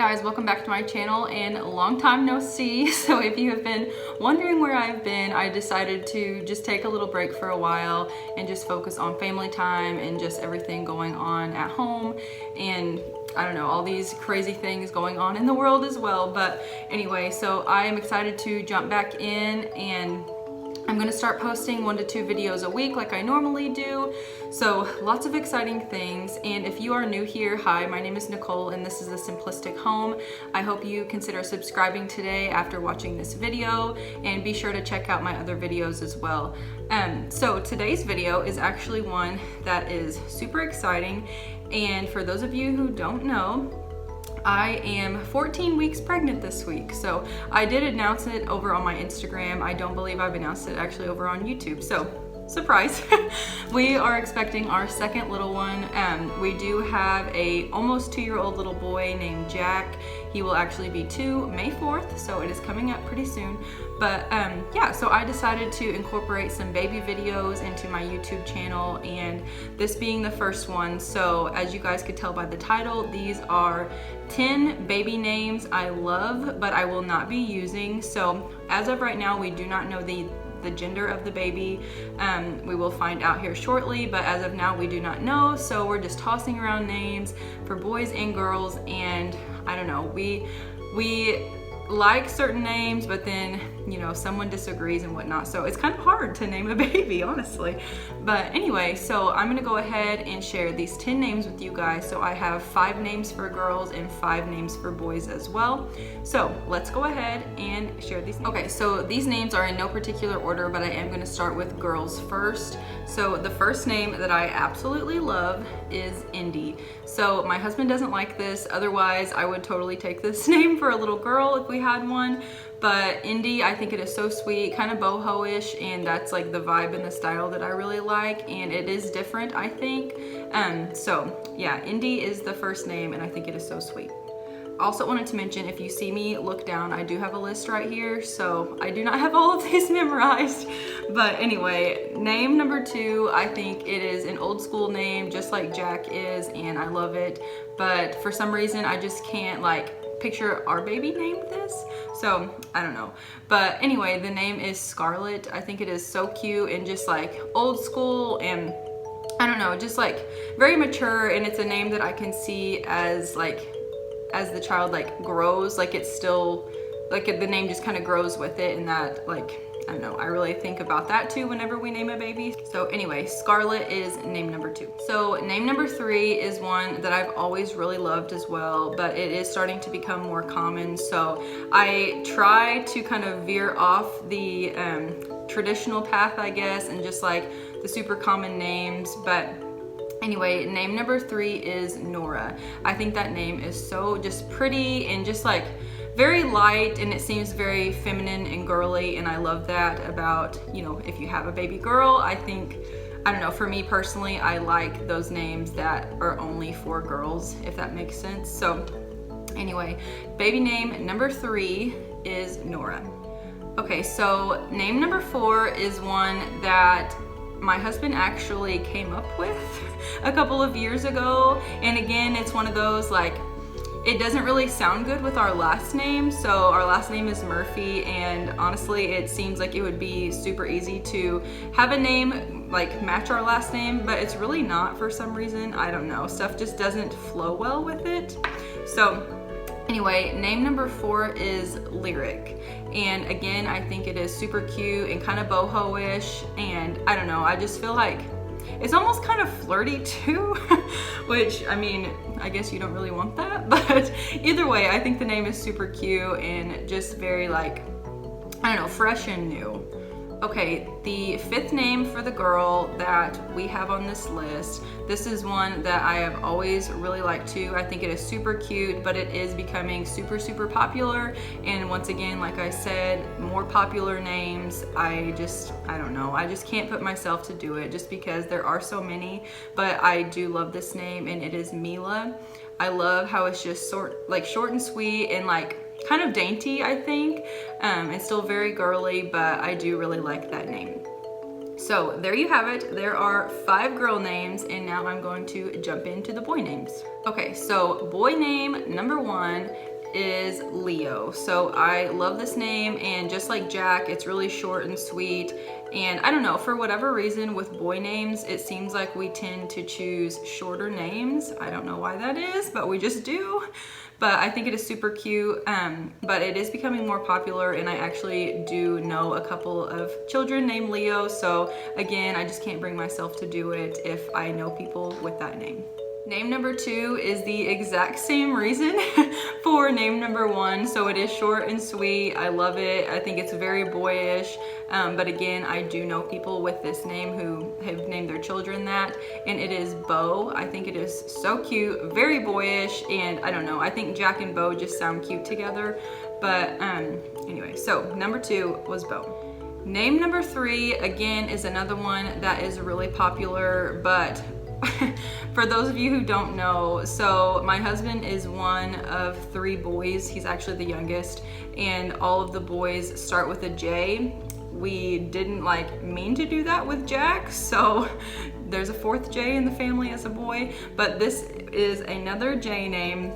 guys, welcome back to my channel and long time no see. So if you have been wondering where I've been, I decided to just take a little break for a while and just focus on family time and just everything going on at home, and I don't know, all these crazy things going on in the world as well. But anyway, so I am excited to jump back in, and I'm gonna start posting 1 to 2 videos a week like I normally do. So lots of exciting things. And if you are new here, hi, my name is Nicole and this is the Simplistic Home. I hope you consider subscribing today after watching this video, and be sure to check out my other videos as well. So today's video is actually one that is super exciting. And for those of you who don't know, I am 14 weeks pregnant this week. So I did announce it over on my Instagram. I don't believe I've announced it actually over on YouTube. So surprise, we are expecting our second little one. We do have a almost 2-year-old little boy named Jack. He will actually be 2 May 4th, so it is coming up pretty soon. But yeah, so I decided to incorporate some baby videos into my YouTube channel, and this being the first one. So as you guys could tell by the title, these are 10 baby names I love but I will not be using. So as of right now, we do not know the gender of the baby. We will find out here shortly, but as of now we do not know. So we're just tossing around names for boys and girls, and I don't know, we like certain names, but then, you know, someone disagrees and whatnot, so it's kind of hard to name a baby, honestly. But anyway, so I'm gonna go ahead and share these 10 names with you guys. So I have 5 names for girls and 5 names for boys as well. So let's go ahead and share these names. Okay, so these names are in no particular order, but I am gonna start with girls first. So the first name that I absolutely love is Indy. So my husband doesn't like this, otherwise I would totally take this name for a little girl if we had one. But Indy, I think it is so sweet, kind of boho-ish, and that's like the vibe and the style that I really like, and it is different, I think. So yeah, Indy is the first name, and I think it is so sweet. Also wanted to mention, if you see me look down, I do have a list right here, so I do not have all of these memorized. But anyway, name number 2, I think it is an old school name, just like Jack is, and I love it. But for some reason, I just can't like picture our baby named this, so I don't know. But anyway, the name is Scarlet. I think it is so cute and just like old school, and I don't know, just like very mature, and it's a name that I can see as like, as the child like grows, like it's still like the name just kind of grows with it, and that like, I don't know, I really think about that too whenever we name a baby. So anyway, Scarlet is name number 2. So name number 3 is one that I've always really loved as well, but it is starting to become more common. So I try to kind of veer off the traditional path, I guess, and just like the super common names. But anyway, name number 3 is Nora. I think that name is so just pretty and just like very light, and it seems very feminine and girly, and I love that about, you know, if you have a baby girl. I think, I don't know, for me personally, I like those names that are only for girls, if that makes sense. So anyway, baby name number 3 is Nora. Okay, so name number 4 is one that my husband actually came up with a couple of years ago, and again, it's one of those like, it doesn't really sound good with our last name. So our last name is Murphy, and honestly it seems like it would be super easy to have a name like match our last name, but it's really not for some reason. I don't know, stuff just doesn't flow well with it. So anyway, name number 4 is Lyric, and again, I think it is super cute and kind of boho-ish, and I don't know, I just feel like it's almost kind of flirty too, which, I mean, I guess you don't really want that, but either way, I think the name is super cute and just very like, I don't know, fresh and new. Okay, the 5th name for the girl that we have on this list, this is one that I have always really liked too. I think it is super cute, but it is becoming super, super popular. And once again, like I said, more popular names, I don't know, I just can't put myself to do it just because there are so many, but I do love this name, and it is Mila. I love how it's just short and sweet and like kind of dainty, I think. It's still very girly, but I do really like that name. So there you have it. There are 5 girl names, and now I'm going to jump into the boy names. Okay, so boy name number 1 is Leo. So I love this name, and just like Jack, it's really short and sweet. And I don't know, for whatever reason with boy names, it seems like we tend to choose shorter names. I don't know why that is, but we just do. But I think it is super cute, but it is becoming more popular, and I actually do know a couple of children named Leo. So again, I just can't bring myself to do it if I know people with that name. Name number 2 is the exact same reason for name number 1. So it is short and sweet. I love it. I think it's very boyish. But again, I do know people with this name who have named their children that, and it is Bo. I think it is so cute, very boyish, and I don't know, I think Jack and Bo just sound cute together. But anyway, so number 2 was Bo. Name number 3, again, is another one that is really popular, but for those of you who don't know, so my husband is one of 3 boys. He's actually the youngest, and all of the boys start with a J. We didn't mean to do that with Jack, so there's a 4th J in the family as a boy, but this is another J name,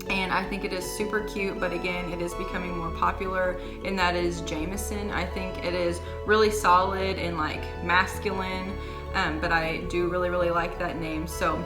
and I think it is super cute. But again, it is becoming more popular, and that is Jameson. I think it is really solid and masculine. But I do really like that name, so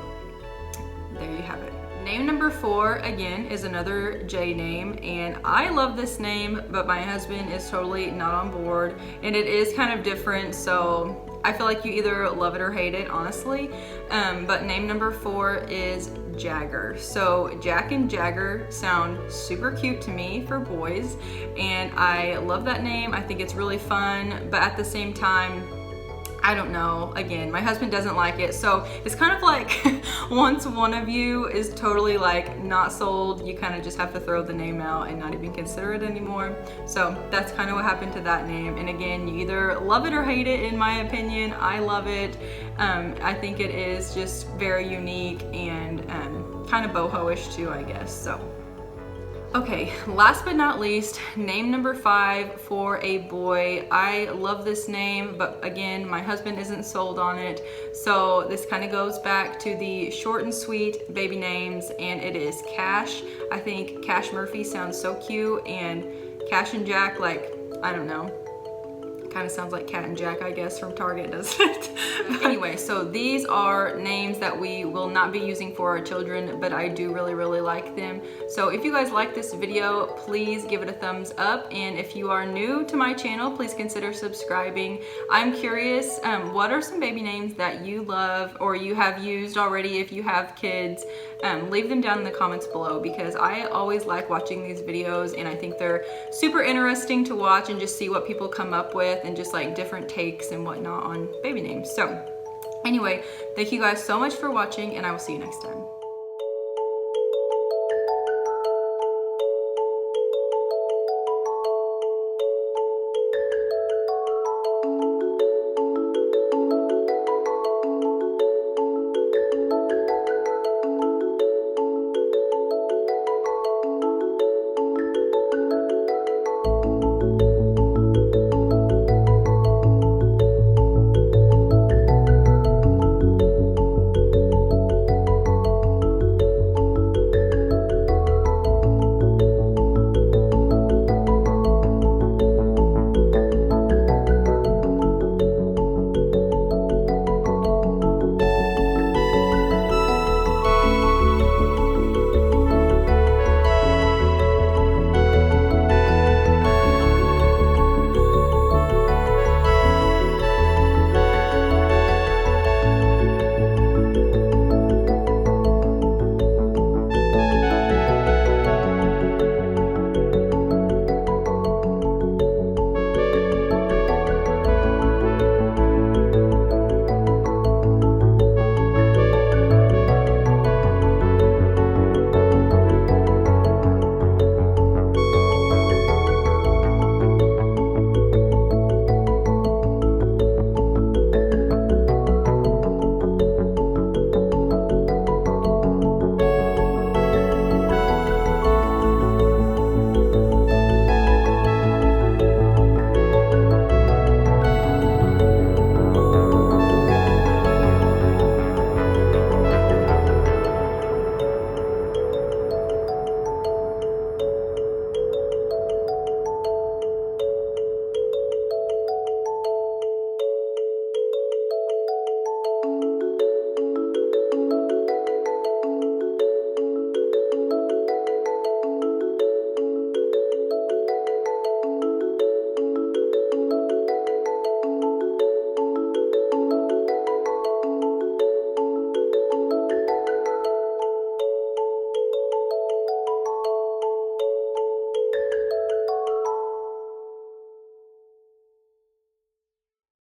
there you have it. Name number 4, again, is another J name, and I love this name, but my husband is totally not on board, and it is kind of different, so I feel like you either love it or hate it, honestly. But name number 4 is Jagger. So Jack and Jagger sound super cute to me for boys, and I love that name. I think it's really fun, but at the same time, I don't know, again, my husband doesn't like it, so it's kind of like once one of you is totally not sold, you kind of just have to throw the name out and not even consider it anymore. So that's kind of what happened to that name, and again, you either love it or hate it. In my opinion, I love it. I think it is just very unique and kind of boho-ish too, I guess, so. Okay, last but not least, name number 5 for a boy. I love this name, but again, my husband isn't sold on it. So this kind of goes back to the short and sweet baby names, and it is Cash. I think Cash Murphy sounds so cute, and Cash and Jack, I don't know. Kind of sounds like Cat and Jack, I guess, from Target, doesn't it? Anyway, so these are names that we will not be using for our children, but I do really like them. So if you guys like this video, please give it a thumbs up, and if you are new to my channel, please consider subscribing. I'm curious, what are some baby names that you love or you have used already if you have kids? Leave them down in the comments below, because I always like watching these videos, and I think they're super interesting to watch and just see what people come up with, and just different takes and whatnot on baby names. So anyway, thank you guys so much for watching, and I will see you next time.